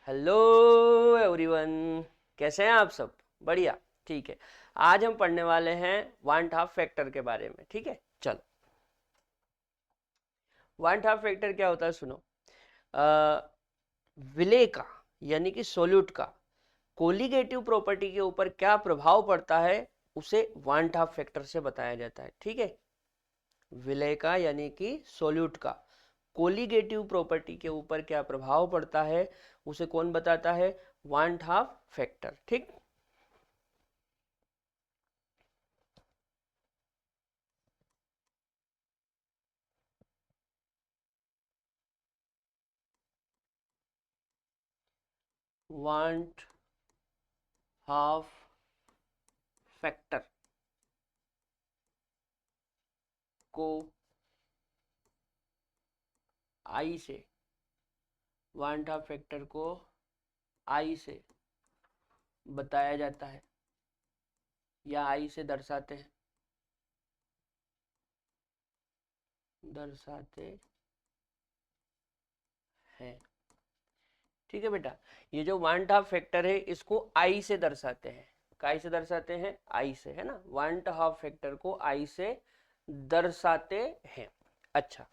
Hello everyone, कैसे हैं आप सब? बढ़िया। ठीक है, आज हम पढ़ने वाले हैं वन हाफ फैक्टर के बारे में। ठीक है, चलो। वन हाफ फैक्टर क्या होता है सुनो। विलेय का यानी कि सोल्यूट का कोलिगेटिव प्रॉपर्टी के ऊपर क्या प्रभाव पड़ता है उसे वन हाफ फैक्टर से बताया जाता है। ठीक है, विलेय का यानी कि सोल्यूट का कोलिगेटिव प्रॉपर्टी के ऊपर क्या प्रभाव पड़ता है उसे कौन बताता है? One half factor. ठीक। वन हाफ फैक्टर को आई से वन हाफ फैक्टर को आई से बताया जाता है या आई से दर्शाते हैं। ठीक है बेटा, ये जो वन हाफ फैक्टर है इसको आई से दर्शाते हैं। काय से दर्शाते हैं? आई से, है ना। वन हाफ फैक्टर को आई से दर्शाते हैं। अच्छा,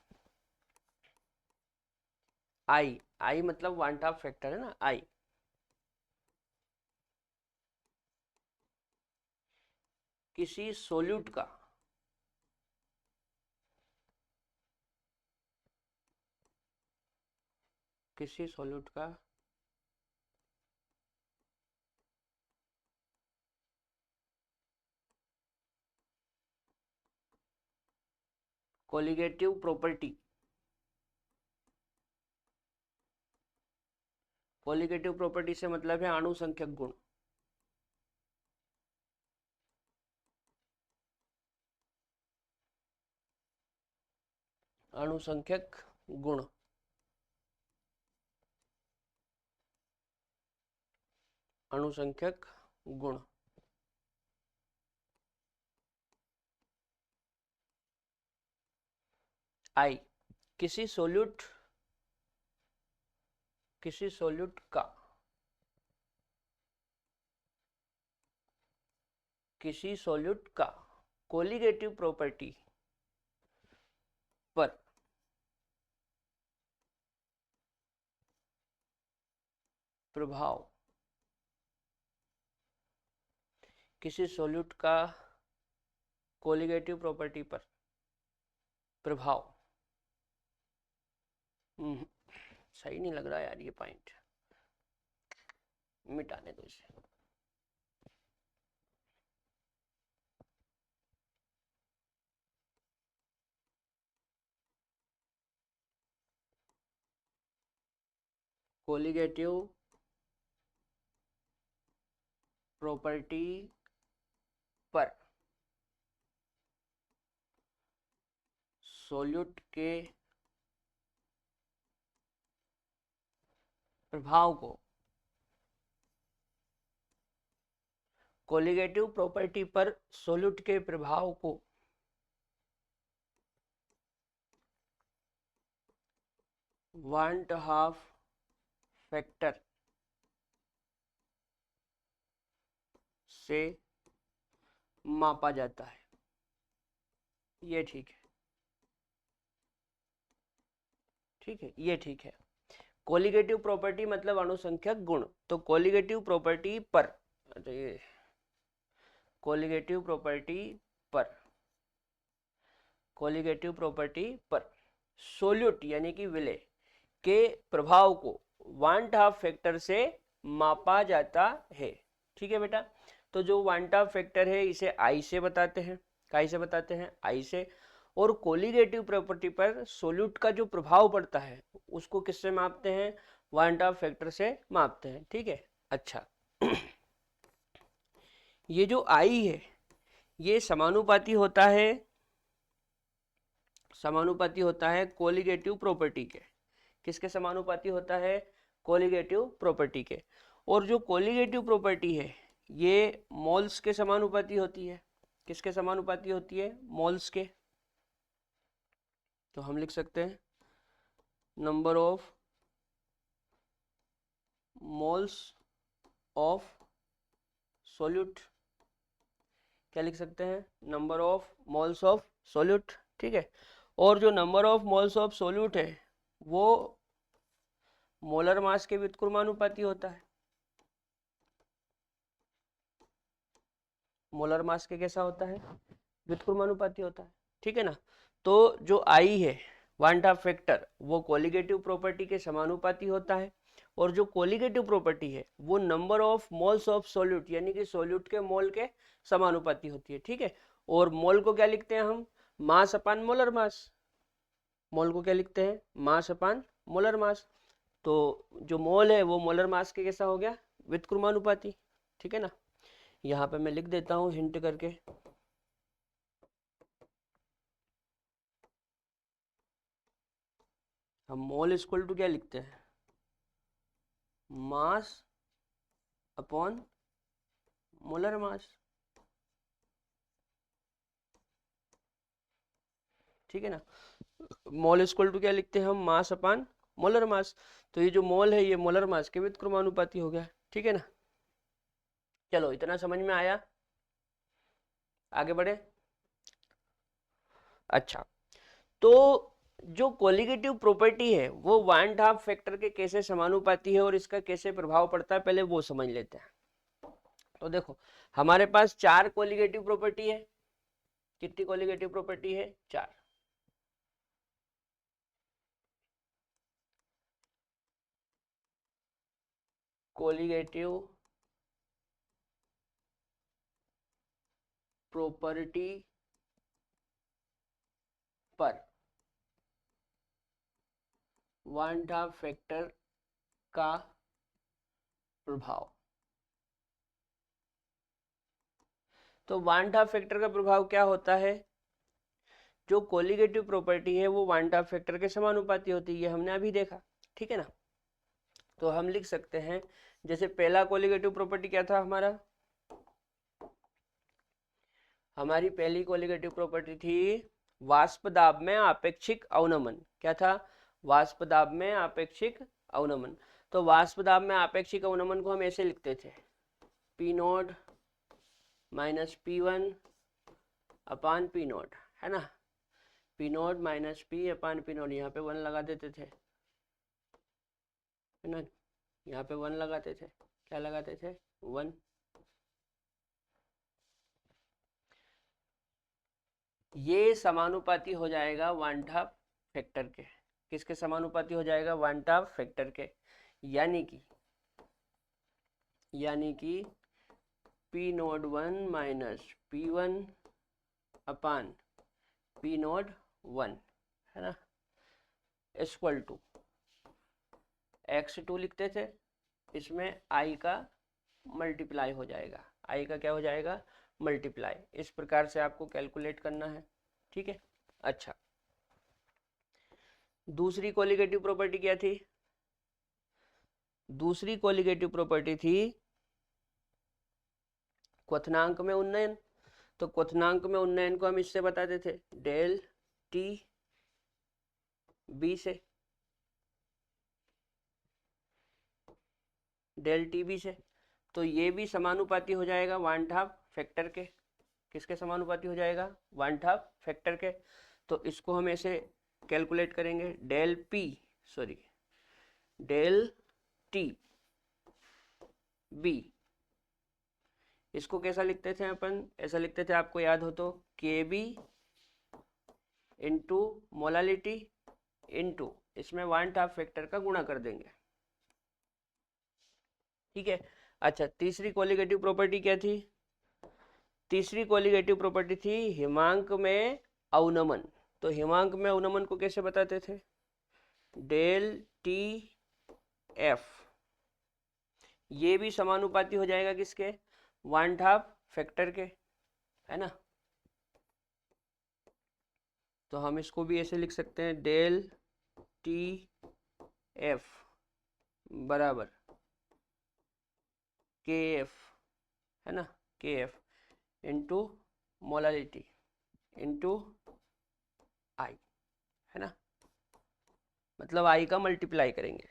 आई आई मतलब वन हाफ फैक्टर है ना, आई। किसी सोल्यूट का किसी सोल्यूट का कोलिगेटिव प्रॉपर्टी, कोलिगेटिव प्रॉपर्टी से मतलब है अणुसंख्यक गुण। अणुसंख्यक गुण, अणुसंख्यक गुण। आई किसी सोल्यूट का किसी सोल्यूट का कोलिगेटिव प्रॉपर्टी पर प्रभाव, किसी सोल्यूट का कोलिगेटिव प्रॉपर्टी पर प्रभाव। सही नहीं लग रहा यार ये पॉइंट, मिटाने दो इसे। कोलिगेटिव प्रॉपर्टी पर सोल्यूट के प्रभाव को, कोलिगेटिव प्रॉपर्टी पर सोल्यूट के प्रभाव को वन हाफ फैक्टर से मापा जाता है। ये ठीक है, ठीक है, ये ठीक है। कोलिगेटिव प्रॉपर्टी मतलब अणुसंख्यक गुण, तो कोलिगेटिव प्रॉपर्टी पर, तो ये कोलिगेटिव प्रॉपर्टी पर, कोलिगेटिव प्रॉपर्टी पर सोल्यूट यानी कि विलेय के प्रभाव को वन हाफ फैक्टर से मापा जाता है। ठीक है बेटा, तो जो वन हाफ फैक्टर है इसे आई से बताते हैं। काय से बताते हैं? आई से। और कोलिगेटिव प्रॉपर्टी पर सोल्यूट का जो प्रभाव पड़ता है उसको किससे मापते हैं? वन हाफ फैक्टर से मापते हैं। ठीक है, अच्छा। ये जो आई है ये समानुपाती होता है कोलिगेटिव प्रॉपर्टी के। किसके समानुपाती होता है? कोलिगेटिव प्रॉपर्टी के। और जो कोलिगेटिव प्रॉपर्टी है ये मोल्स के समानुपाती होती है। किसके समानुपाती होती है? मोल्स के। तो हम लिख सकते हैं number of moles of solute, क्या लिख सकते हैं, number of moles of solute, ठीक है। और जो number of moles of solute है वो मोलर मास के व्युत्क्रमानुपाती होता है। मोलर मास के कैसा होता है, व्युत्क्रमानुपाती होता है, ठीक है ना। तो जो आई है वांट ऑफ फैक्टर वो कोलिगेटिव प्रॉपर्टी के समानुपाती होता है, और जो कोलिगेटिव प्रॉपर्टी है वो number of moles of solute यानी कि सोल्यूट के मोल के समानुपाती होती है, ठीक है। और मोल को क्या लिखते हैं हम, मास अपान मोलर मास। मोल को क्या लिखते हैं, मास अपान मोलर मास। तो जो मोल है वो मोलर मास के कैसा हो गया, व्युत्क्रमानुपाती, ठीक है ना। यहाँ पे मैं लिख देता हूँ हिंट करके, हम मोल इक्वल टू क्या लिखते हैं, मास अपॉन मोलर मास, ठीक है ना। मोल इक्वल टू क्या लिखते हैं हम, मास अपॉन मोलर मास। तो ये जो मोल है ये मोलर मास के व्युत्क्रमानुपाती हो गया, ठीक है ना। चलो इतना समझ में आया, आगे बढ़े। अच्छा, तो जो कोलिगेटिव प्रॉपर्टी है वो वान हाफ फैक्टर के कैसे समानुपाती है और इसका कैसे प्रभाव पड़ता है पहले वो समझ लेते हैं। तो देखो हमारे पास 4 कोलिगेटिव प्रॉपर्टी है। कितनी कोलिगेटिव प्रॉपर्टी है, 4। कोलिगेटिव प्रॉपर्टी पर वान हाफ फैक्टर का प्रभाव। तो वान हाफ फैक्टर का प्रभाव क्या होता है, जो कोलिगेटिव प्रॉपर्टी है वो वान हाफ फैक्टर के समानुपाती होती है, ये हमने अभी देखा, ठीक है ना। तो हम लिख सकते हैं, जैसे पहला कोलिगेटिव प्रॉपर्टी क्या था हमारा, हमारी पहली कोलिगेटिव प्रॉपर्टी थी वाष्प दाब में आपेक्षिक अवनमन। क्या था, वाष्प दाब में आपेक्षिक अवनमन। तो वाष्प दाब में आपेक्षिक अवनमन को हम ऐसे लिखते थे, P note minus P one upon P note, है ना। पी नोट माइनस पी अपान पी नोट, यहाँ पे 1 लगा देते थे, है ना। यहाँ पे 1 लगाते थे, क्या लगाते थे, 1। ये समानुपाती हो जाएगा वान हाफ फैक्टर के, किसके समानुपाती हो जाएगा, वान हाफ फैक्टर के, यानी कि P note 1 minus P one upon P note 1, है ना, इक्वल टू x2 लिखते थे, इसमें i का मल्टीप्लाई हो जाएगा, i का क्या हो जाएगा, मल्टीप्लाई। इस प्रकार से आपको कैलकुलेट करना है, ठीक है। अच्छा, दूसरी कोलिगेटिव प्रॉपर्टी क्या थी, दूसरी कोलिगेटिव प्रॉपर्टी थी क्वथनांक में उन्नयन। तो क्वथनांक में उन्नयन को हम इससे बताते थे, डेल टी बी से, डेल टी बी से। तो ये भी समानुपाती हो जाएगा वान हाफ फैक्टर के, किसके समानुपाती हो जाएगा, वान हाफ फैक्टर के। तो इसको हम ऐसे कैलकुलेट करेंगे, डेल टी बी, इसको कैसा लिखते थे अपन, ऐसा लिखते थे आपको याद हो तो, के बी इंटू मोलालिटी इंटू इसमें वान हाफ फैक्टर का गुणा कर देंगे, ठीक है। अच्छा, तीसरी कोलिगेटिव प्रॉपर्टी क्या थी, तीसरी कोलिगेटिव प्रॉपर्टी थी हिमांक में अवनमन। तो हिमांक में अवनमन को कैसे बताते थे, डेल टी एफ, ये भी समानुपाती हो जाएगा किसके, वान हाफ फैक्टर के, है ना। तो हम इसको भी ऐसे लिख सकते हैं, डेल टी एफ बराबर के एफ, है ना, के एफ इंटू मोलालिटी इंटू आई, है ना, मतलब आई का मल्टीप्लाई करेंगे।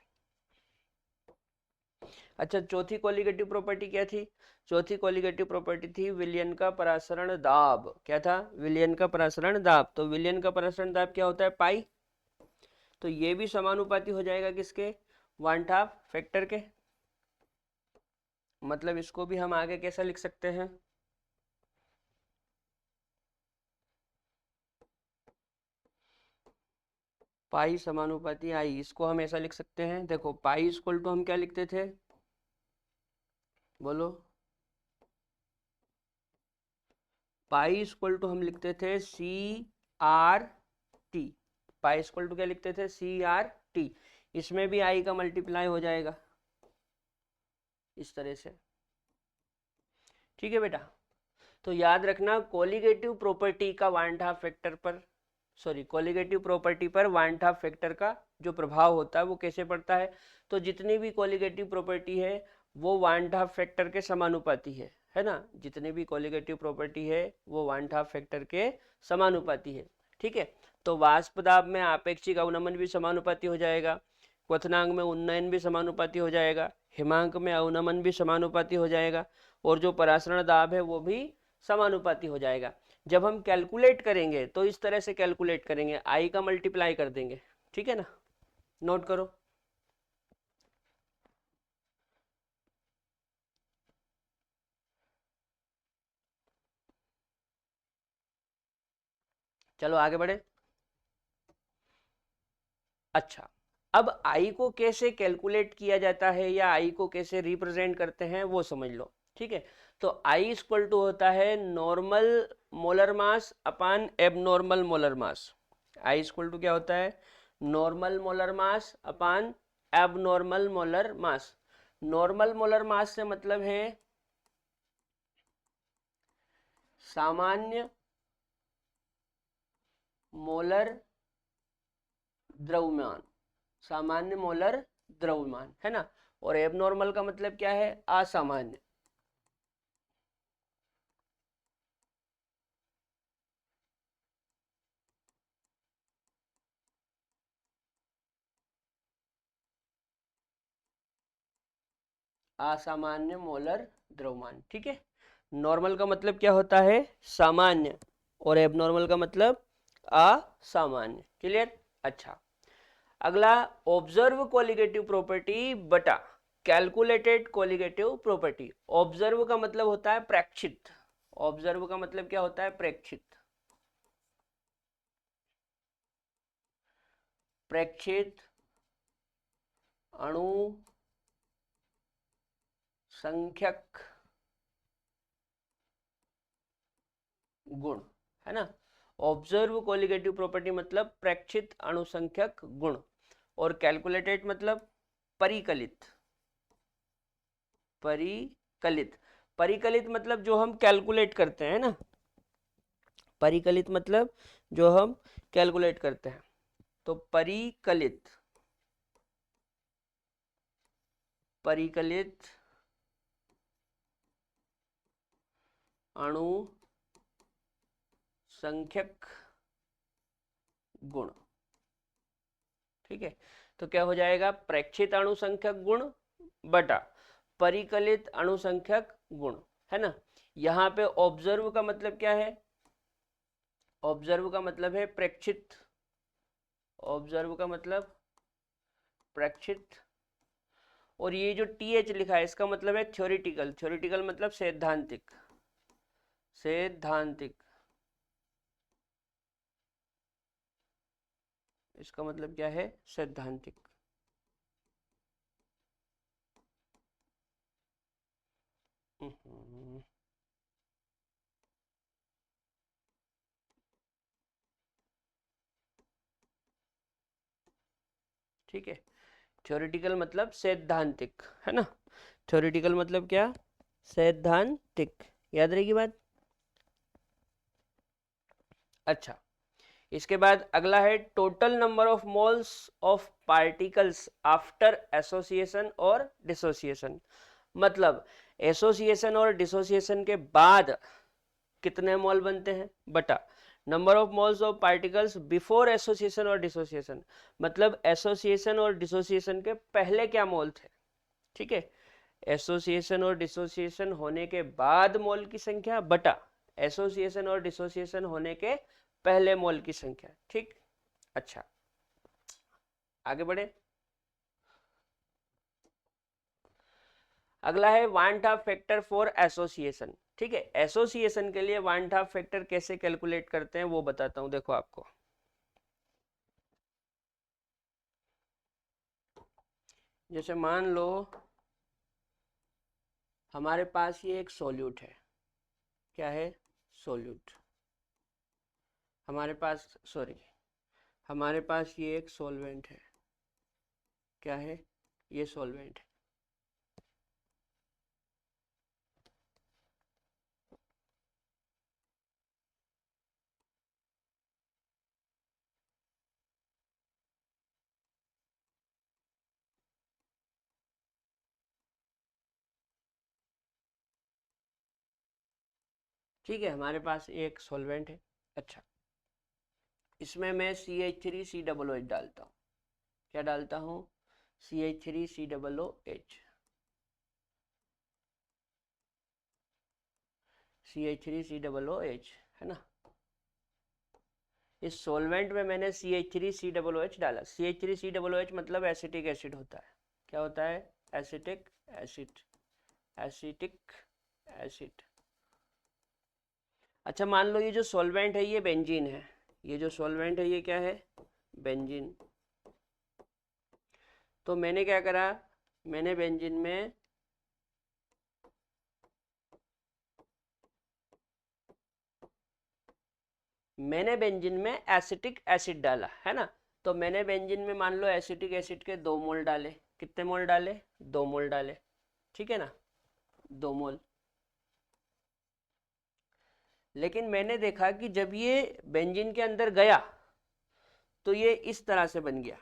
अच्छा, चौथी कोलिगेटिव प्रॉपर्टी क्या थी? चौथी कोलिगेटिव प्रॉपर्टी थी विलयन का परासरण दाब। क्या था? विलयन का परासरण दाब। तो विलयन का परासरण दाब क्या होता है? पाई। तो ये भी समानुपाती हो जाएगा किसके? 1/2 फैक्टर के। मतलब इसको भी हम आगे कैसा लिख सकते हैं? पाई समानुपाती आई, इसको हम ऐसा लिख सकते हैं। देखो पाई इक्वल टू हम क्या लिखते थे? बोलो। पाई इक्वल टू हम लिखते थे CRT। पाई इक्वल टू क्या लिखते थे? CRT। इसमें भी आई का मल्टीप्लाई हो जाएगा इस तरह से। ठीक है बेटा। तो याद रखना कोलिगेटिव प्रॉपर्टी का 1/2 फैक्टर पर, सॉरी कोलिगेटिव प्रॉपर्टी पर 1/2 फैक्टर का जो प्रभाव होता है वो कैसे पड़ता है? तो जितनी भी कोलिगेटिव प्रॉपर्टी है वो 1/2 फैक्टर के समानुपाती है ना? जितनी भी कोलिगेटिव प्रॉपर्टी है वो 1/2 फैक्टर के समानुपाती है। ठीक है। तो वाष्प दाब में आपेक्षिक अवनमन भी समानुपाती हो जाएगा, क्वथनांक में उन्नयन भी समानुपाती हो जाएगा, हिमांक में अवनमन भी समानुपाती हो जाएगा, और जो परासरण दाब है वो भी समानुपाती हो जाएगा। जब हम कैलकुलेट करेंगे तो इस तरह से कैलकुलेट करेंगे, आई का मल्टीप्लाई कर देंगे। ठीक है ना? नोट करो। चलो आगे बढ़े। अच्छा, अब आई को कैसे कैलकुलेट किया जाता है या आई को कैसे रिप्रेजेंट करते हैं वो समझ लो। ठीक है। तो आई इक्वल टू होता है normal molar mass upon abnormal molar mass. I equal to क्या होता है? Normal molar mass upon abnormal molar mass. Normal molar mass से मतलब है सामान्य मोलर द्रव्यमान। सामान्य मोलर द्रव्यमान है ना? और एबनॉर्मल का मतलब क्या है? असामान्य। असामान्य मोलर द्रव्यमान। ठीक है। नॉर्मल का मतलब क्या होता है? सामान्य। और एबनॉर्मल का मतलब असामान्य। क्लियर? अच्छा, अगला ऑब्जर्व कोलिगेटिव प्रॉपर्टी बटा कैलकुलेटेड कोलिगेटिव प्रॉपर्टी। ऑब्जर्व का मतलब होता है प्रेक्षित। ऑब्जर्व का मतलब क्या होता है? प्रेक्षित। प्रेक्षित अणु संख्यक गुण है ना? ऑब्जर्व कोलिगेटिव प्रॉपर्टी मतलब प्रेक्षित अणुसंख्यक गुण, और कैलकुलेटेड मतलब परिकलित। परिकलित। परिकलित मतलब जो हम कैलकुलेट करते हैं ना, परिकलित मतलब जो हम कैलकुलेट करते हैं। तो परिकलित, परिकलित अणु संख्यक गुण। ठीक है। तो क्या हो जाएगा? प्रेक्षित अणुसंख्यक गुण बटा परिकलित अणुसंख्यक गुण, है ना? यहाँ पे ऑब्जर्व का मतलब क्या है? ऑब्जर्व का मतलब है प्रेक्षित। ऑब्जर्व का मतलब प्रेक्षित। और ये जो TH लिखा है इसका मतलब है थ्योरेटिकल। थ्योरेटिकल मतलब सैद्धांतिक। सैद्धांतिक, इसका मतलब क्या है? सैद्धांतिक। ठीक है। थ्योरेटिकल मतलब सैद्धांतिक, है ना? थ्योरेटिकल मतलब क्या? सैद्धांतिक। याद रहेगी बात? अच्छा, इसके बाद अगला है total number of moles of particles after association और डिसोसिएशन। मतलब एसोसिएशन और डिसोसिएशन के बाद कितने मोल बनते हैं बटा number of moles of particles before association और डिसोसिएशन। मतलब एसोसिएशन और डिसोसिएशन के पहले क्या मोल थे। ठीक है। एसोसिएशन और डिसोसिएशन होने के बाद मोल की संख्या बटा एसोसिएशन और डिसोसिएशन होने के पहले मोल की संख्या। ठीक, अच्छा आगे बढ़े। अगला है want Hoff factor for association. ठीक है, एसोसिएशन के लिए वांट हाफ फैक्टर कैसे कैलकुलेट करते हैं वो बताता हूं। देखो आपको, जैसे मान लो हमारे पास ये एक सॉल्यूट है। क्या है? सॉल्यूट। हमारे पास, सॉरी, हमारे पास ये एक सॉल्वेंट है। क्या है? ये सॉल्वेंट है। ठीक है, हमारे पास एक सॉल्वेंट है। अच्छा, इसमें मैं CH3COOH डालता हूँ। क्या डालता हूँ? CH3COOH। CH3COOH है ना। इस सॉल्वेंट में मैंने CH3COOH डाला। CH3COOH मतलब एसिटिक एसिड होता है। क्या होता है? Acetic acid. Acetic acid. अच्छा, मान लो ये जो सॉल्वेंट है ये बेंजीन है। ये जो सॉल्वेंट है ये क्या है? बेंजीन। तो मैंने क्या करा? मैंने बेंजीन में एसिटिक एसिड डाला है ना। तो मैंने बेंजीन में मान लो एसिटिक एसिड के 2 मोल डाले। कितने मोल डाले? 2 मोल डाले। ठीक है ना, 2 मोल। लेकिन मैंने देखा कि जब ये बेंजीन के अंदर गया तो ये इस तरह से बन गया।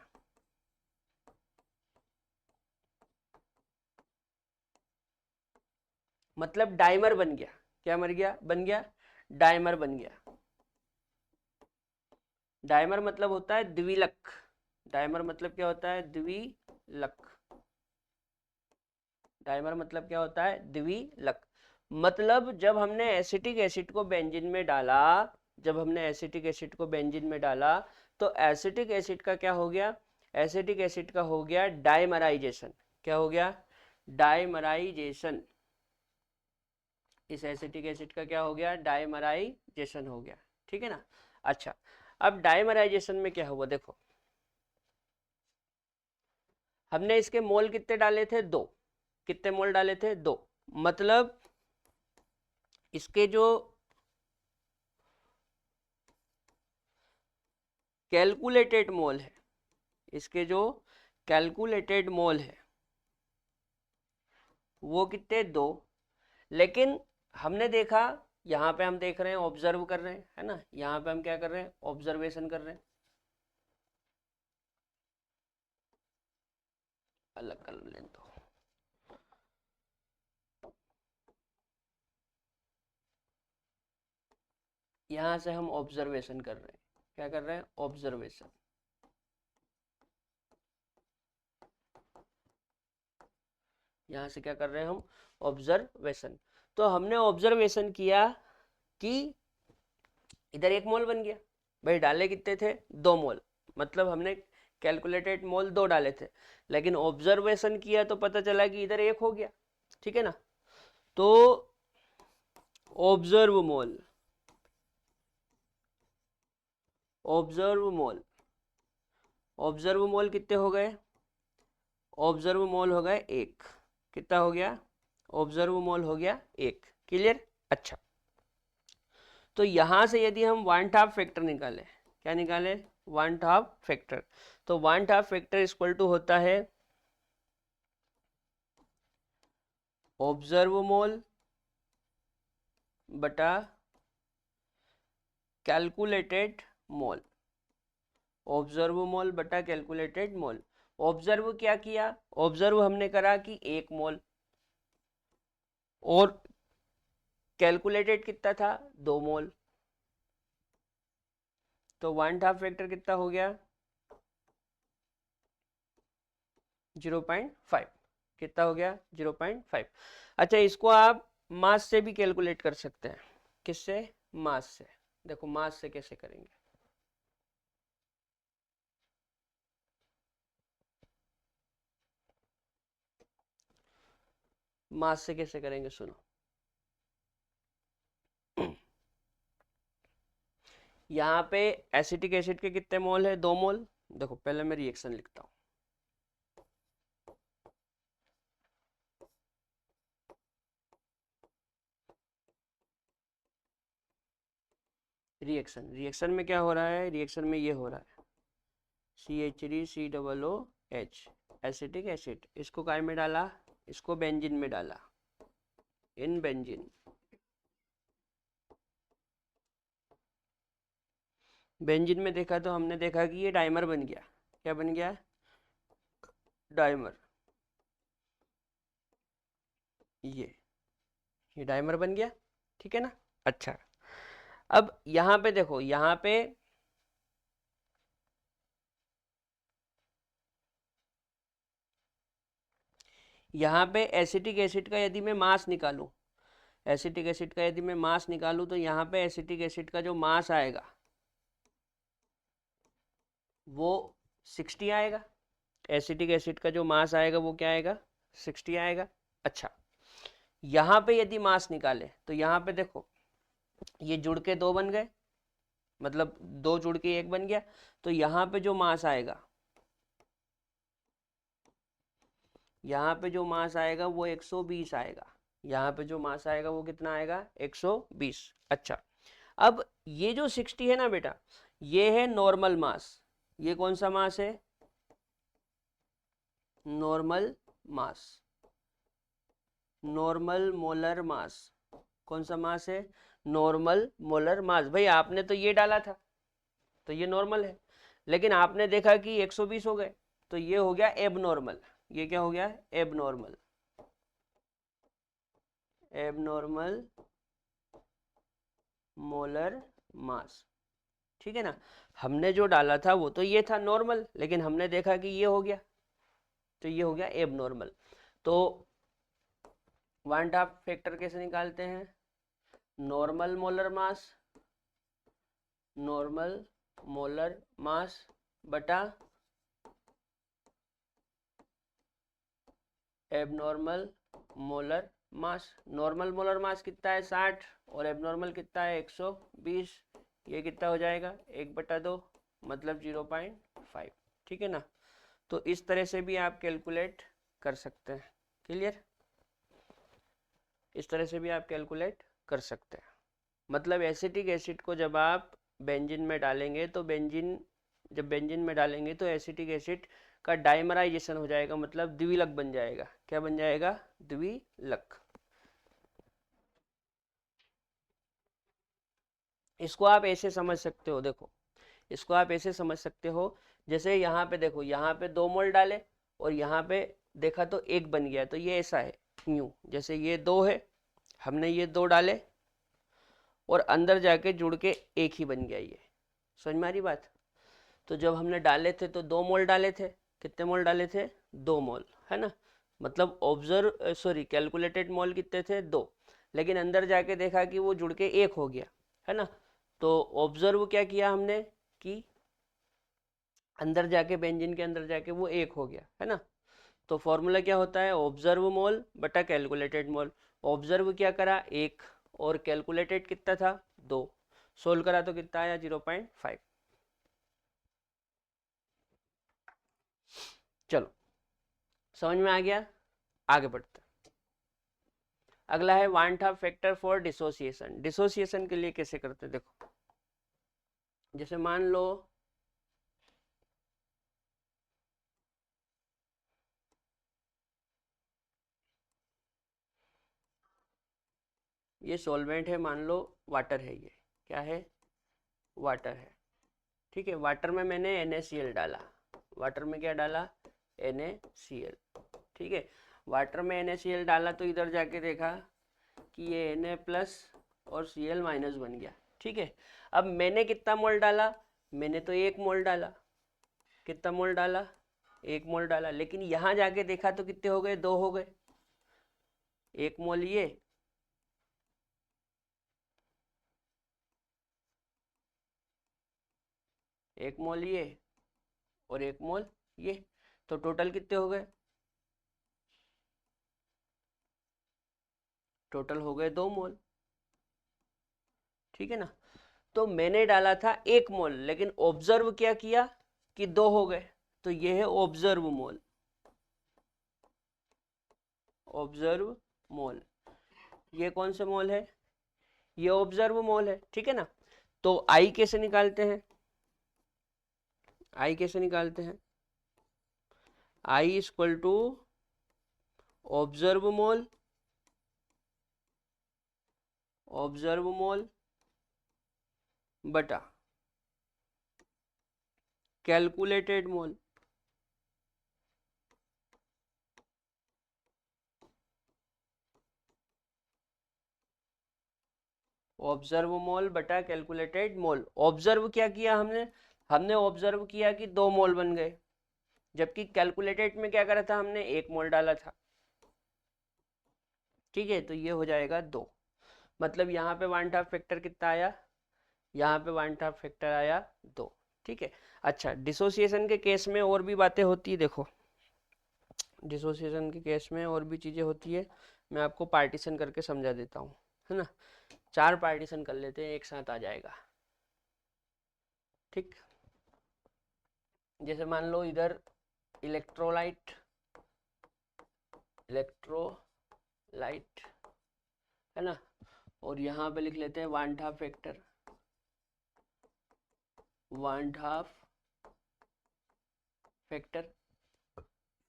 मतलब डाइमर बन गया। क्या मर गया? बन गया डाइमर बन गया। डाइमर मतलब होता है द्विलक। डाइमर मतलब क्या होता है? द्विलक। डाइमर मतलब क्या होता है? द्विलक। मतलब जब हमने एसिटिक एसिड को बेंजीन में डाला, जब हमने एसिटिक एसिड को बेंजीन में डाला तो एसिटिक एसिड का क्या हो गया? एसिटिक एसिड का हो गया डाइमराइजेशन। क्या हो गया? डाइमराइजेशन। इस एसिटिक एसिड का क्या हो गया? डाइमराइजेशन हो गया। ठीक है ना। अच्छा, अब डाइमराइजेशन में क्या हुआ देखो, हमने इसके मोल कितने डाले थे? 2। कितने मोल डाले थे? 2। मतलब इसके जो कैलकुलेटेड मोल है, इसके जो कैलकुलेटेड मोल है वो कितने? 2। लेकिन हमने देखा, यहाँ पे हम देख रहे हैं, ऑब्जर्व कर रहे हैं, है ना। यहाँ पे हम क्या कर रहे हैं? ऑब्जर्वेशन कर रहे हैं। अलग कर लें तो यहाँ से हम ऑब्जर्वेशन कर रहे हैं। क्या कर रहे हैं? ऑब्जर्वेशन। यहाँ से क्या कर रहे हैं हम? ऑब्जर्वेशन। तो हमने ऑब्जर्वेशन किया कि इधर 1 मोल बन गया। भाई डाले कितने थे? 2 मोल। मतलब हमने कैलकुलेटेड मोल 2 डाले थे, लेकिन ऑब्जर्वेशन किया तो पता चला कि इधर 1 हो गया। ठीक है ना। तो observe mole, observe mole, observe मोल कितने हो गए? ऑब्जर्व मोल हो गए 1। कितना हो गया? ऑब्जर्व मोल हो गया 1। क्लियर? अच्छा, तो यहां से यदि हम वांट हाफ फैक्टर निकालें, क्या निकाले? Van't Hoff factor. तो van't Hoff factor equal to होता है ऑब्जर्व मोल बटा कैलकुलेटेड मोल। ऑब्जर्व मोल बटा कैलकुलेटेड मोल। ऑब्जर्व क्या किया? ऑब्जर्व हमने करा कि 1 मोल, और कैलकुलेटेड कितना था? 2 मोल। तो वांट हाफ फैक्टर कितना हो गया? 0.5। कितना हो गया 0.5। अच्छा इसको आप मास से भी कैलकुलेट कर सकते हैं। किससे? मास से। देखो मास से कैसे करेंगे, मास से कैसे करेंगे सुनो। यहाँ पे एसिटिक एसिड के कितने मोल है? 2 मोल। देखो पहले मैं रिएक्शन लिखता हूँ। रिएक्शन, रिएक्शन में क्या हो रहा है? रिएक्शन में ये हो रहा है CH3COOH, एसिटिक एसिड। इसको काय में डाला? इसको बेंजीन में डाला, इन बेंजीन। बेंजीन में देखा तो हमने देखा कि ये डाइमर बन गया। क्या बन गया? डाइमर। ये डाइमर बन गया, ठीक है ना। अच्छा अब यहाँ पे देखो, यहाँ पे एसिटिक एसिड का यदि मैं मास निकालूं, एसिटिक एसिड का यदि मैं मास निकालूं तो यहाँ पे एसिटिक एसिड का जो मास आएगा वो 60 आएगा। एसिटिक एसिड का जो मास आएगा वो क्या आएगा? 60 आएगा। अच्छा यहाँ पे यदि मास निकाले तो यहाँ पे देखो ये जुड़ के 2 बन गए, मतलब 2 जुड़ के 1 बन गया। तो यहाँ पे जो मास आएगा, यहाँ पे जो मास आएगा वो 120 आएगा। यहाँ पे जो मास आएगा वो कितना आएगा? 120। अच्छा अब ये जो 60 है ना बेटा, ये है नॉर्मल मास। ये कौन सा मास है? नॉर्मल मास, नॉर्मल मोलर मास। कौन सा मास है? नॉर्मल मोलर मास। भाई आपने तो ये डाला था तो ये नॉर्मल है, लेकिन आपने देखा कि 120 हो गए तो ये हो गया एबनॉर्मल। ये क्या हो गया? एबनॉर्मल। एबनॉर्मल मोलर मास, ठीक है ना। हमने जो डाला था वो तो ये था नॉर्मल, लेकिन हमने देखा कि ये हो गया तो ये हो गया एबनॉर्मल। तो वांट ऑफ फैक्टर कैसे निकालते हैं? Normal molar mass, normal molar mass बटा abnormal molar mass. Normal molar mass कितना है? 60, और एबनॉर्मल कितना है? 120। ये कितना हो जाएगा? 1/2, मतलब 0.5, ठीक है ना। तो इस तरह से भी आप कैलकुलेट कर सकते हैं। क्लियर? इस तरह से भी आप कैलकुलेट कर सकते हैं। मतलब एसिटिक एसिड को जब आप बेंजीन में डालेंगे तो जब बेंजीन में डालेंगे तो एसिटिक एसिड का डाइमराइजेशन हो जाएगा, मतलब द्विलक बन जाएगा। क्या बन जाएगा? द्विलक। इसको आप ऐसे समझ सकते हो, देखो इसको आप ऐसे समझ सकते हो, जैसे यहाँ पे देखो, यहाँ पे 2 मोल डाले और यहाँ पे देखा तो 1 बन गया, तो ये ऐसा है यूं, जैसे ये 2 है, हमने ये 2 डाले और अंदर जाके जुड़ के 1 ही बन गया। ये समझ में आ रही बात? तो जब हमने डाले थे तो 2 मोल डाले थे। कितने मोल डाले थे? 2 मोल, है ना। मतलब कैलकुलेटेड मोल कितने थे? 2। लेकिन अंदर जाके देखा कि वो जुड़ के 1 हो गया, है ना। तो ऑब्जर्व क्या किया हमने कि अंदर जाके बेंजीन के अंदर जाके वो 1 हो गया, है ना। तो फॉर्मूला क्या होता है? ऑब्जर्व मोल बटा कैलकुलेटेड मोल। ऑब्जर्व क्या करा? 1, और कैलकुलेटेड कितना था? 2। सोल्व करा तो कितना आया? 0.5। चलो समझ में आ गया? आगे बढ़ते हैं। अगला है want of factor for dissociation. Dissociation के लिए कैसे करते हैं? देखो जैसे मान लो ये सॉल्वेंट है, मान लो वाटर है, ये क्या है? वाटर है, ठीक है। वाटर में मैंने NaCl डाला। वाटर में क्या डाला? NaCl, ठीक है। वाटर में NaCl डाला तो इधर जाके देखा कि ये Na प्लस और Cl माइनस बन गया, ठीक है। अब मैंने कितना मोल डाला? मैंने तो 1 मोल डाला। कितना मोल डाला? 1 मोल डाला, लेकिन यहाँ जाके देखा तो कितने हो गए, 2 हो गए। 1 मोल ये, 1 मोल ये और 1 मोल ये, तो टोटल कितने हो गए, टोटल हो गए 2 मोल। ठीक है ना। तो मैंने डाला था 1 मोल, लेकिन ऑब्जर्व क्या किया कि 2 हो गए, तो ये है ऑब्जर्व मोल, ऑब्जर्व मोल। ये कौन से मोल है, ये ऑब्जर्व मोल है। ठीक है ना। तो आई कैसे निकालते हैं, आई कैसे निकालते हैं, i equal to observe mole, observe mole बटा कैलकुलेटेड मोल। ऑब्जर्व मोल बटा कैलकुलेटेड मोल। ऑब्जर्व क्या किया हमने, हमने ऑब्जर्व किया कि 2 मोल बन गए, जबकि कैलकुलेटेड में क्या करा था हमने, 1 मोल डाला था। ठीक है, तो ये हो जाएगा 2। मतलब यहाँ पे 1/2 फैक्टर कितना आया, यहाँ पे 1/2 फैक्टर आया 2। ठीक है। अच्छा, डिसोसिएशन के केस में और भी बातें होती है, देखो डिसोसिएशन के केस में और भी चीज़ें होती है, मैं आपको पार्टीशन करके समझा देता हूँ, है ना। 4 पार्टीशन कर लेते हैं, एक साथ आ जाएगा। ठीक, जैसे मान लो इधर इलेक्ट्रोलाइट, इलेक्ट्रोलाइट है ना, और यहाँ पे लिख लेते हैं 1/2 फैक्टर, 1/2 फैक्टर।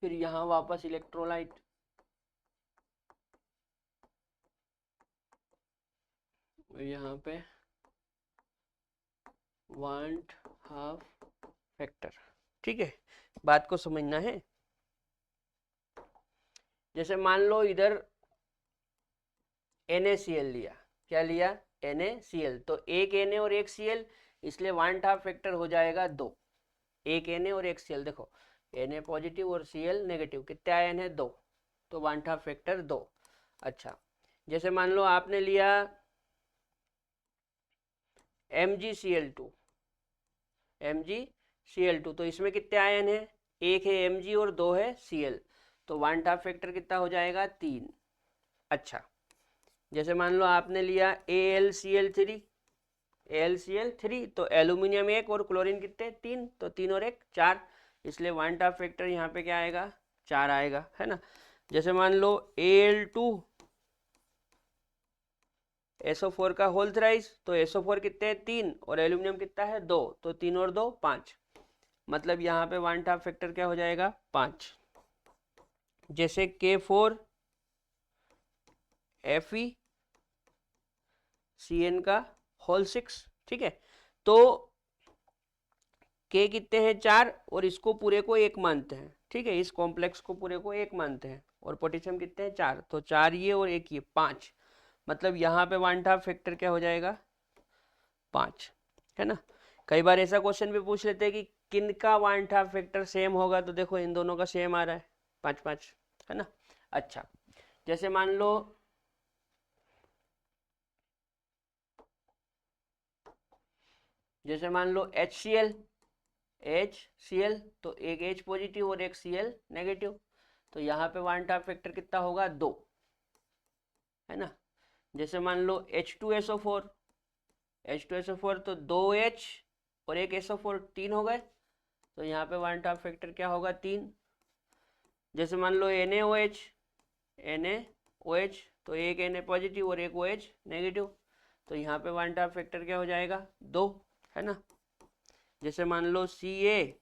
फिर यहाँ वापस इलेक्ट्रोलाइट, यहाँ पे 1/2 फैक्टर। ठीक है, बात को समझना है। जैसे मान लो इधर NaCl लिया, क्या लिया, NaCl, तो एक Na और एक Cl, इसलिए 1/2 फैक्टर हो जाएगा 2। एक Na और एक Cl, देखो Na पॉजिटिव और Cl नेगेटिव, कितने आयन है, 2, तो 1/2 फैक्टर 2। अच्छा, जैसे मान लो आपने लिया MgCl2, MgCl2, तो इसमें कितने आयन है, एक है Mg और 2 है Cl, तो 1/2 फैक्टर कितना हो जाएगा, 3। अच्छा, जैसे मान लो आपने लिया AlCl3, AlCl3, तो एल्यूमिनियम 1 और क्लोरीन कितने, 3, तो 3 और 1 4, इसलिए 1/2 फैक्टर यहाँ पे क्या आएगा, 4 आएगा, है ना। जैसे मान लो Al2 SO4 का होल थ्राइस, तो SO4 कितने हैं, 3, और एल्यूमिनियम कितना है, 2, तो 3 और 2 5, मतलब यहाँ पे 1/2 फैक्टर क्या हो जाएगा, 5। जैसे K4 FeCN का होल 6, ठीक है, तो K कितने हैं, 4, और इसको पूरे को 1 मानते हैं। ठीक है, इस कॉम्प्लेक्स को पूरे को 1 मानते हैं, और पोटेशियम कितने हैं, 4, तो 4 ये और 1 ये 5, मतलब यहाँ पे 1/2 फैक्टर क्या हो जाएगा, 5, है ना। कई बार ऐसा क्वेश्चन भी पूछ लेते हैं कि किन का 1/2 फैक्टर सेम होगा, तो देखो इन दोनों का सेम आ रहा है, 5 5, है ना। अच्छा, जैसे मान लो HCl, तो एक H पॉजिटिव और एक Cl नेगेटिव, तो यहाँ पे 1/2 फैक्टर कितना होगा, 2, है ना। जैसे मान लो H2SO4, तो 2H और एक SO4, 3 हो गए, तो यहाँ पे 1/2 फैक्टर क्या होगा, 3। जैसे मान लो NaOH, तो एक Na पॉजिटिव और एक OH नेगेटिव, तो यहाँ पे 1/2 फैक्टर क्या हो जाएगा, 2, है ना। जैसे मान लो Ca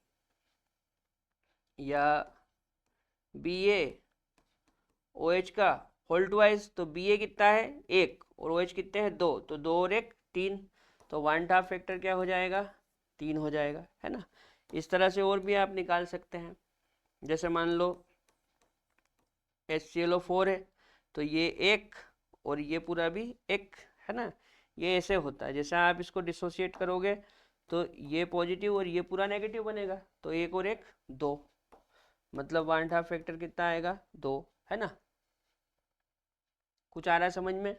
या BaOH का होल ट्वाइस, तो Ba कितना है, 1, और OH कितने हैं, 2, तो 2 और 1 3, तो 1/2 फैक्टर क्या हो जाएगा, 3 हो जाएगा, है ना। इस तरह से और भी आप निकाल सकते हैं। जैसे मान लो HClO4 है, तो ये 1 और ये पूरा भी 1, है ना। ये ऐसे होता है, जैसे आप इसको डिसोशिएट करोगे तो ये पॉजिटिव और ये पूरा नेगेटिव बनेगा, तो 1 और 1 2, मतलब 1/2 फैक्टर कितना आएगा 2, है ना। कुछ आ रहा है समझ में?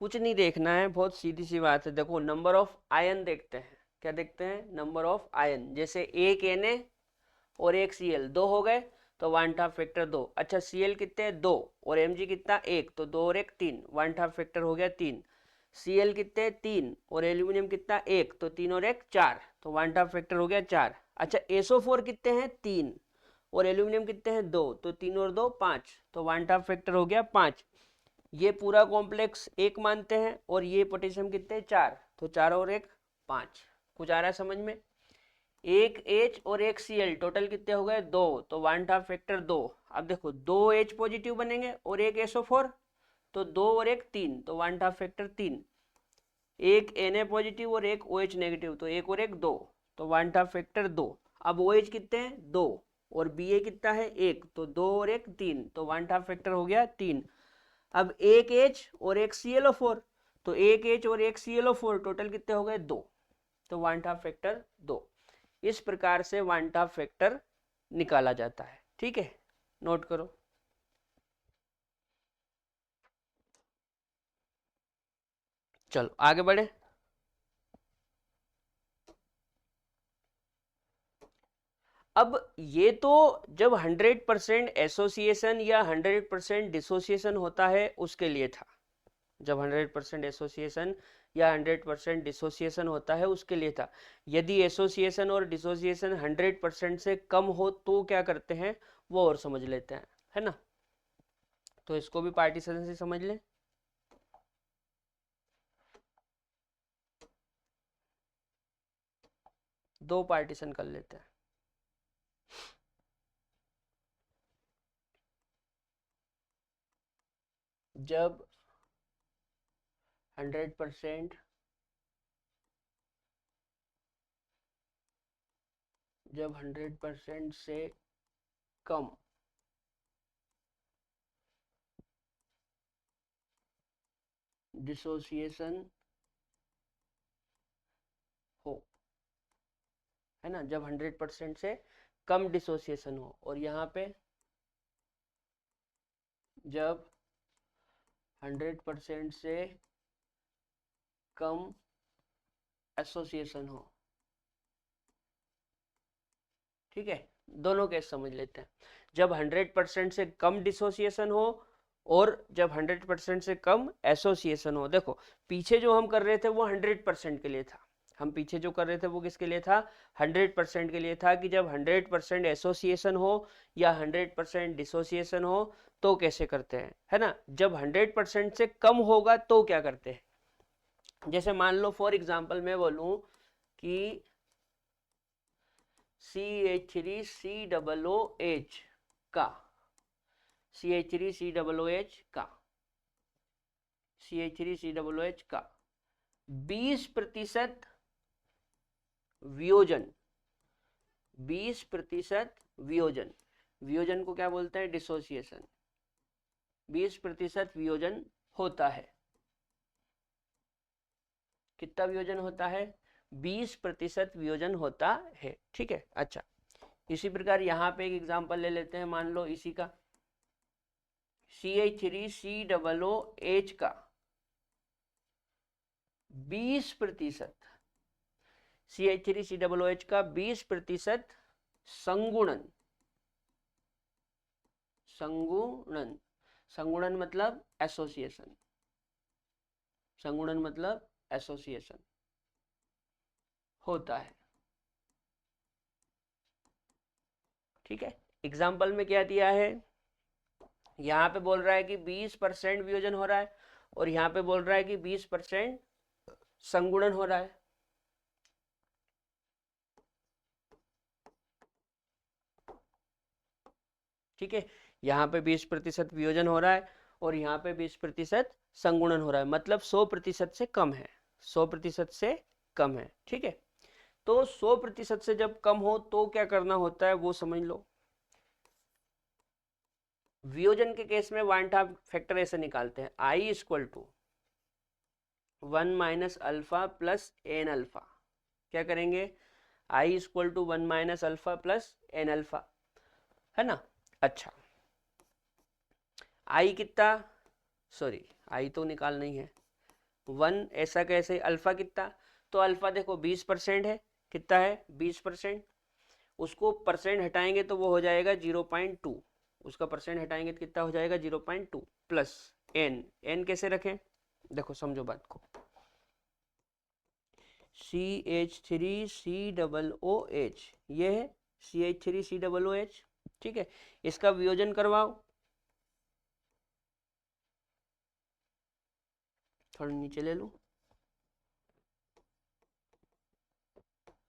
कुछ नहीं देखना है, बहुत सीधी सी बात है। देखो नंबर ऑफ आयन देखते हैं, क्या देखते हैं, नंबर ऑफ आयन। जैसे एक Na और एक Cl, 2 हो गए तो 1/2 फैक्टर 2। अच्छा Cl कितने हैं 2 और Mg कितना 1, तो 2 और 1 3, 1/2 फैक्टर हो गया 3। Cl कितने हैं 3 और एल्यूमिनियम कितना 1, तो 3 और 1 4, तो 1/2 फैक्टर हो गया 4। अच्छा SO4 कितने हैं 3 और एल्यूमिनियम कितने हैं 2, तो 3 और 2 5, तो 1/2 फैक्टर हो गया 5। ये पूरा कॉम्प्लेक्स 1 मानते हैं और ये पोटेशियम कितने 4, तो 4 और 1 5। कुछ आ रहा है समझ में? एक H और एक Cl टोटल कितने हो गए 2, तो 1/2 फैक्टर 2। अब देखो 2 H पॉजिटिव बनेंगे और एक SO4, तो 2 और 1 3, तो 1/2 फैक्टर 3। एक Na पॉजिटिव और एक OH नेगेटिव, तो 1 और 1 2, तो 1/2 फैक्टर 2। अब OH कितने हैं 2 और Ba कितना है 1, तो 2 और 1 3, तो 1/2 फैक्टर हो गया 3। अब एक H और एक ClO4, तो एक H और एक ClO4 टोटल कितने हो गए 2, तो 1/2 फैक्टर 2। इस प्रकार से 1/2 फैक्टर निकाला जाता है। ठीक है, नोट करो। चलो आगे बढ़े। अब ये तो जब 100% एसोसिएशन या 100% डिसोसिएशन होता है उसके लिए था। जब 100% एसोसिएशन या 100% डिसोसिएशन होता है उसके लिए था। यदि एसोसिएशन और डिसोसिएशन 100% से कम हो तो क्या करते हैं वो और समझ लेते हैं, है ना। तो इसको भी पार्टीशन से समझ लें। दो पार्टीशन कर लेते हैं। जब 100% जब 100% से कम डिसोसिएशन हो, है ना, जब 100% से कम डिसोसिएशन हो, और यहाँ पे जब 100% से कम एसोसिएशन हो। ठीक है, दोनों केस समझ लेते हैं। जब 100% से कम डिसोसिएशन हो और जब 100% से कम एसोसिएशन हो। देखो पीछे जो हम कर रहे थे वो 100% के लिए था। हम पीछे जो कर रहे थे वो किसके लिए था, 100% के लिए था, कि जब 100% एसोसिएशन हो या 100% डिसोसिएशन हो तो कैसे करते हैं, है ना। जब 100% से कम होगा तो क्या करते हैं। जैसे मान लो फॉर एग्जांपल मैं बोलूं कि CH3COOH का CH3COOH का CH3COOH का 20% वियोजन, 20% वियोजन, वियोजन को क्या बोलते हैं, डिसोसिएशन। 20% वियोजन होता है। कितना वियोजन होता है, 20% वियोजन होता है। ठीक है, अच्छा इसी प्रकार यहाँ पे एक एग्जांपल ले लेते हैं। मान लो इसी का CH3COOH का 20%, CH3COOH का 20% संगुणन, संगुणन, संगुणन मतलब एसोसिएशन, संगुणन मतलब एसोसिएशन होता है। ठीक है, एग्जाम्पल में क्या दिया है, यहाँ पे बोल रहा है कि 20% वियोजन हो रहा है और यहाँ पे बोल रहा है कि 20% संगुणन हो रहा है। ठीक है, यहाँ पे 20% वियोजन हो रहा है और यहाँ पे 20% संगुणन हो रहा है, मतलब 100% से कम है, 100% से कम है। ठीक है, तो 100% से जब कम हो तो क्या करना होता है वो समझ लो। वियोजन के केस में 1/2 फैक्टर ऐसे निकालते हैं, I = 1 - alpha plus n alpha. क्या करेंगे, I = 1 - alpha plus n alpha. है ना। अच्छा, आई कितना, सॉरी आई तो निकालना ही है, 1 ऐसा कैसे, अल्फा कितना, तो अल्फा देखो 20% है, कितना है 20%, उसको परसेंट हटाएंगे तो वो हो जाएगा 0.2, उसका परसेंट हटाएंगे तो कितना हो जाएगा 0.2 प्लस एन, एन कैसे रखें, देखो समझो बात को, CH3COOH ये है CH3COOH, ठीक है, इसका वियोजन करवाओ, थोड़ा नीचे ले लो,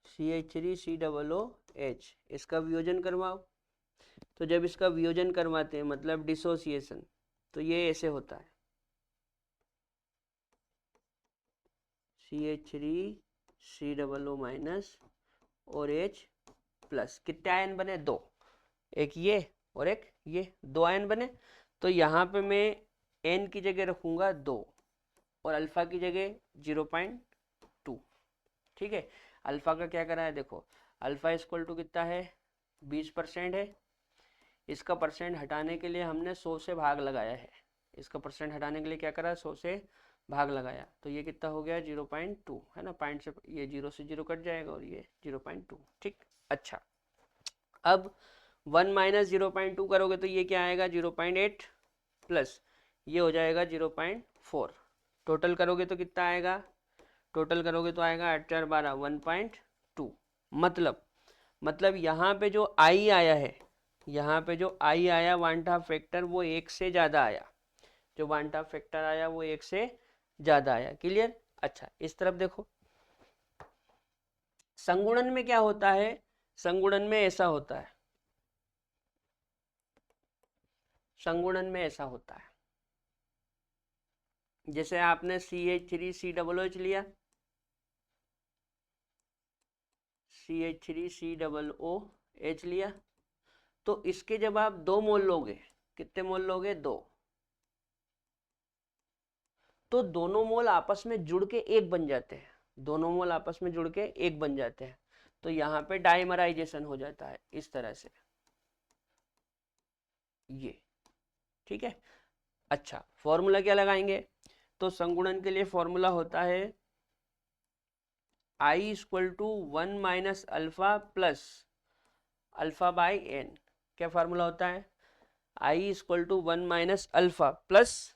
CH3COOH इसका वियोजन करवाओ, तो जब इसका वियोजन करवाते हैं मतलब डिसोसिएशन, तो ये ऐसे होता है CH3COO माइनस और H प्लस, कितने आयन बने, 2, एक ये और एक ये, 2 आयन बने, तो यहाँ पे मैं N की जगह रखूंगा 2 और अल्फा की जगह 0.2, ठीक है। अल्फा का क्या करा है देखो, अल्फा इक्वल टू कितना है 20% है, इसका परसेंट हटाने के लिए हमने 100 से भाग लगाया है, इसका परसेंट हटाने के लिए क्या करा, 100 से भाग लगाया, तो ये कितना हो गया 0.2, है ना, पॉइंट से ये 0 से 0 कट जाएगा और ये 0.2, ठीक। अच्छा, अब 1 माइनस 0.2 करोगे तो ये क्या आएगा 0.8 प्लस ये हो जाएगा 0.4, टोटल करोगे तो कितना आएगा, टोटल करोगे तो आएगा 8 4 12 1.2, मतलब यहाँ पे जो आई आया है, यहाँ पे जो आई आया वांटा फैक्टर वो 1 से ज़्यादा आया, जो वांटा फैक्टर आया वो 1 से ज़्यादा आया, क्लियर। अच्छा, इस तरफ देखो, संगुणन में क्या होता है, संगुणन में ऐसा होता है, संगुणन में ऐसा होता है, जैसे आपने CH3COOH लिया, CH3COOH लिया, तो इसके जब आप 2 मोल लोगे, कितने मोल लोगे 2, तो दोनों मोल आपस में जुड़ के एक बन जाते हैं, दोनों मोल आपस में जुड़ के एक बन जाते हैं, तो यहाँ पे डाइमराइजेशन हो जाता है इस तरह से, ये ठीक है। अच्छा, फॉर्मूला क्या लगाएंगे, तो संगुणन के लिए फॉर्मूला होता है I equal to 1 minus alpha plus alpha by n, क्या फॉर्मूला होता है, I equal to 1 minus alpha plus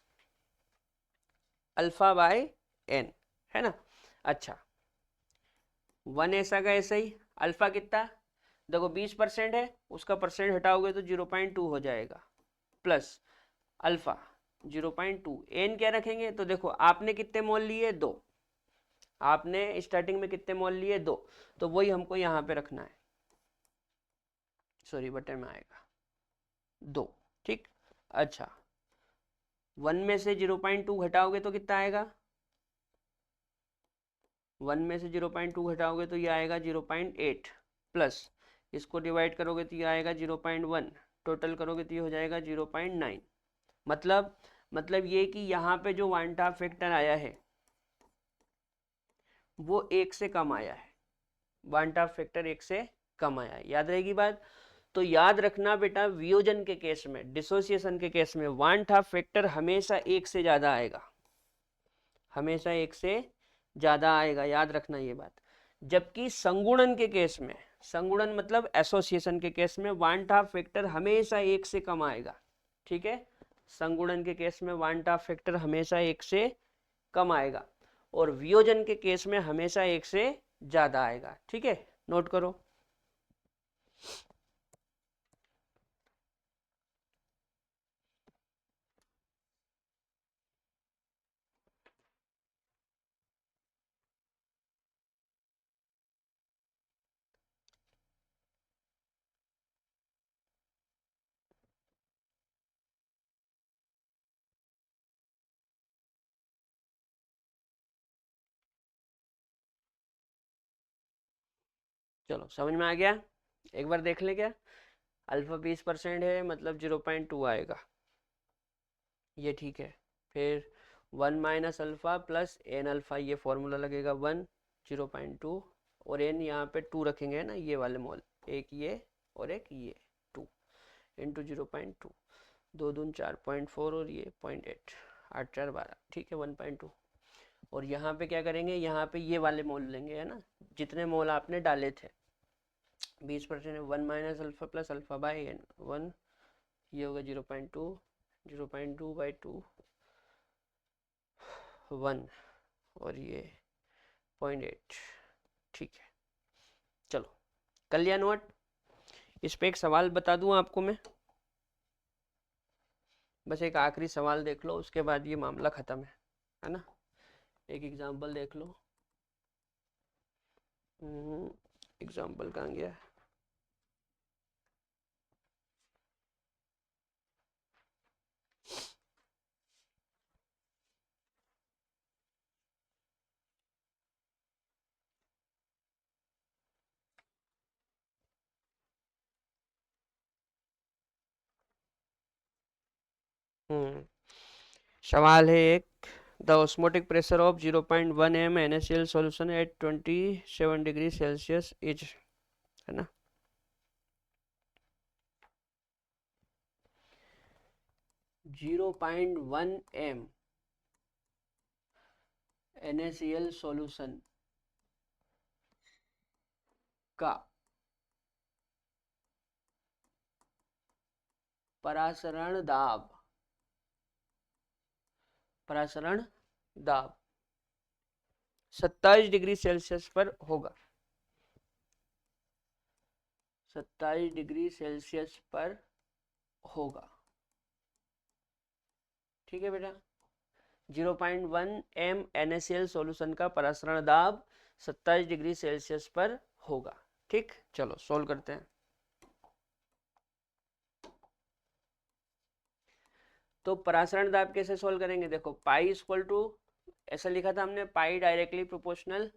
alpha by n, है ना। अच्छा, 1 ऐसा का ऐसा ही, अल्फा कितना, देखो 20% है, उसका परसेंट हटाओगे तो 0.2 हो जाएगा, प्लस अल्फा 0.2, एन क्या रखेंगे, तो देखो आपने कितने मोल लिए 2, आपने स्टार्टिंग में कितने मोल लिए 2, तो वही हमको यहाँ पे रखना है, सॉरी बटन में आएगा 2, ठीक। अच्छा, 1 में से 0.2 घटाओगे तो कितना आएगा, 1 में से 0.2 घटाओगे तो ये आएगा 0.8 प्लस इसको डिवाइड करोगे तो ये आएगा 0.1, टोटल करोगे तो ये हो जाएगा 0.9, मतलब ये कि यहाँ पे जो वांटा फैक्टर आया है वो 1 से कम आया है, वांटा फैक्टर 1 से कम आया है, याद रहेगी बात। तो याद रखना बेटा, वियोजन के केस में, डिसोसिएशन के केस में वांटा फैक्टर हमेशा 1 से ज्यादा आएगा, हमेशा 1 से ज्यादा आएगा, याद रखना ये बात। जबकि संगुणन के केस में, संगुणन मतलब एसोसिएशन के केस में वांटा फैक्टर हमेशा 1 से कम आएगा, ठीक है। संगुणन के केस में वांटा फैक्टर हमेशा 1 से कम आएगा और वियोजन के केस में हमेशा 1 से ज्यादा आएगा, ठीक है, नोट करो। चलो समझ में आ गया, एक बार देख ले, क्या अल्फा 20% है मतलब 0.2 आएगा, ये ठीक है। फिर 1 minus alpha plus n alpha, ये फॉर्मूला लगेगा 1 0.2 और एन यहाँ पे 2 रखेंगे ना, ये वाले मोल, एक ये और एक ये 2, इंटू 0.2, 2 दून 4.4 और ये 0.8, 8 4 12, ठीक है 1.2। और यहाँ पे क्या करेंगे, यहाँ पे ये वाले मोल लेंगे, है ना, जितने मोल आपने डाले थे 20% 1 minus alpha plus alpha by n 1, ये होगा 0.2, 0.2/2 1 और ये 0.8, ठीक है। चलो कर लिया नोट। इस पे एक सवाल बता दूं आपको मैं, बस एक आखिरी सवाल देख लो, उसके बाद ये मामला खत्म है ना। एक एग्जांपल देख लो। एग्जांपल कहाँ गया? सवाल है एक, the osmotic pressure of 0.1 m NaCl सॉल्यूशन एट 27 डिग्री सेल्सियस इज, है ना। Zero point one M NaCl solution का परासरण दाब 27 डिग्री सेल्सियस पर होगा, 27 डिग्री सेल्सियस पर होगा, ठीक है बेटा। 0.1 m NaCl सॉल्यूशन का परासरण दाब 27 डिग्री सेल्सियस पर होगा, ठीक। चलो सोल्व करते हैं। तो परासरण दाब कैसे सोल्व करेंगे, देखो पाई इक्वल टू, ऐसा लिखा था हमने, पाई डायरेक्टली प्रोपोर्शनल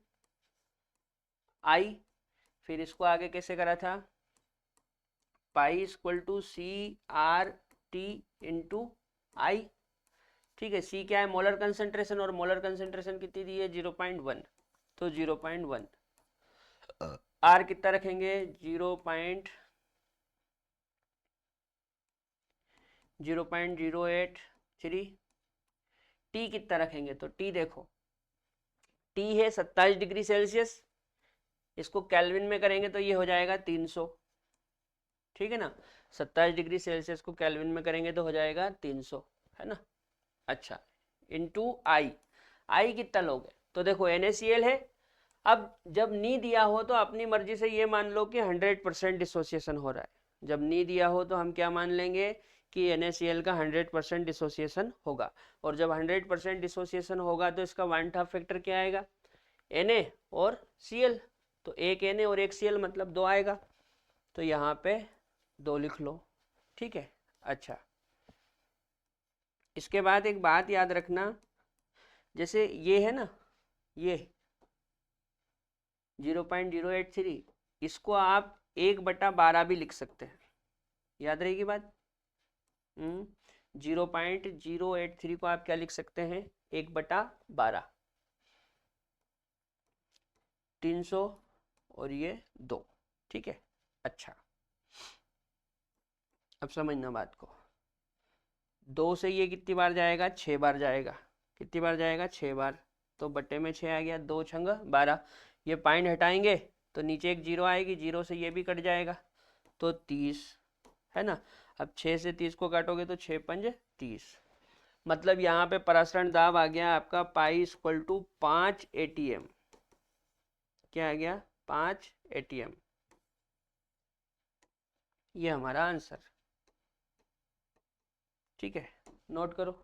आई, फिर इसको आगे कैसे करा था, pi equal to CRT into i, ठीक है। सी क्या है, मोलर कंसेंट्रेशन, और मोलर कंसेंट्रेशन कितनी दी है 0.1, तो 0.1, आर कितना रखेंगे 0.083, टी कितना रखेंगे, तो टी देखो, टी है 27 डिग्री सेल्सियस, इसको केल्विन में करेंगे तो ये हो जाएगा 300, ठीक है ना। 27 डिग्री सेल्सियस को केल्विन में करेंगे तो हो जाएगा 300, है ना। अच्छा, इंटू आई, आई कितना लोगे, तो देखो NaCl है। अब जब नी दिया हो तो अपनी मर्जी से ये मान लो कि 100% डिसोसिएशन हो रहा है, जब नी दिया हो तो हम क्या मान लेंगे कि NaCl का 100% डिसोसिएशन होगा, और जब 100% डिसोसिएशन होगा तो इसका 1/2 फैक्टर क्या आएगा, Na और Cl, तो एक Na और एक Cl मतलब 2 आएगा, तो यहाँ पे 2 लिख लो, ठीक है। अच्छा, इसके बाद एक बात याद रखना, जैसे ये है ना, ये 0.083, इसको आप 1/12 भी लिख सकते हैं, याद रहेगी बात। 0.083 को आप क्या लिख सकते हैं, 1/12, 300 और ये 2, ठीक है। अच्छा, अब समझना बात को, 2 से ये कितनी बार जाएगा, 6 बार जाएगा, कितनी बार जाएगा, 6 बार, तो बट्टे में 6 आ गया, 2 छंग 12, ये पॉइंट हटाएंगे तो नीचे एक 0 आएगी, 0 से ये भी कट जाएगा तो 30, है ना। अब 6 से 30 को काटोगे तो 6 पंज 30, मतलब यहाँ पे परासरण दाब आ गया आपका पाई इक्वल टू 5 ATM, क्या आ गया 5 ATM, ये हमारा आंसर, ठीक है, नोट करो।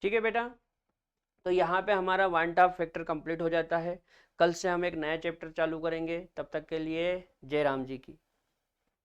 ठीक है बेटा, तो यहाँ पे हमारा 1/2 फैक्टर कंप्लीट हो जाता है। कल से हम एक नया चैप्टर चालू करेंगे, तब तक के लिए जय राम जी की।